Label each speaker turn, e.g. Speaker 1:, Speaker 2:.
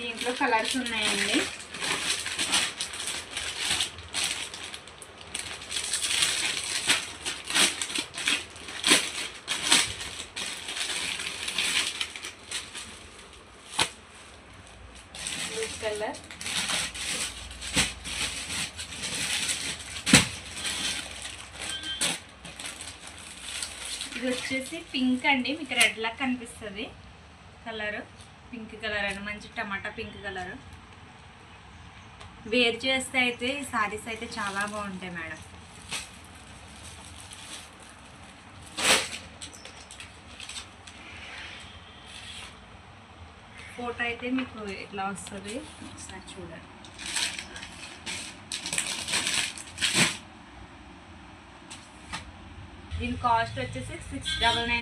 Speaker 1: దీంట్లో కలర్స్ ఉన్నాయండి. Blue colour, ఇది వచ్చేసి పింక్ అండి. మీకు రెడ్ లా కనిపిస్తుంది కలర్. పింక్ కలర్ అండి, మంచి టమాటా పింక్ కలర్. వేర్ చేస్తే అయితే ఈ సారీస్ అయితే చాలా బాగుంటాయి మేడం. ఫోటో అయితే మీకు ఇట్లా వస్తుంది, ఒకసారి చూడండి. దీని కాస్ట్ వచ్చేసి 699.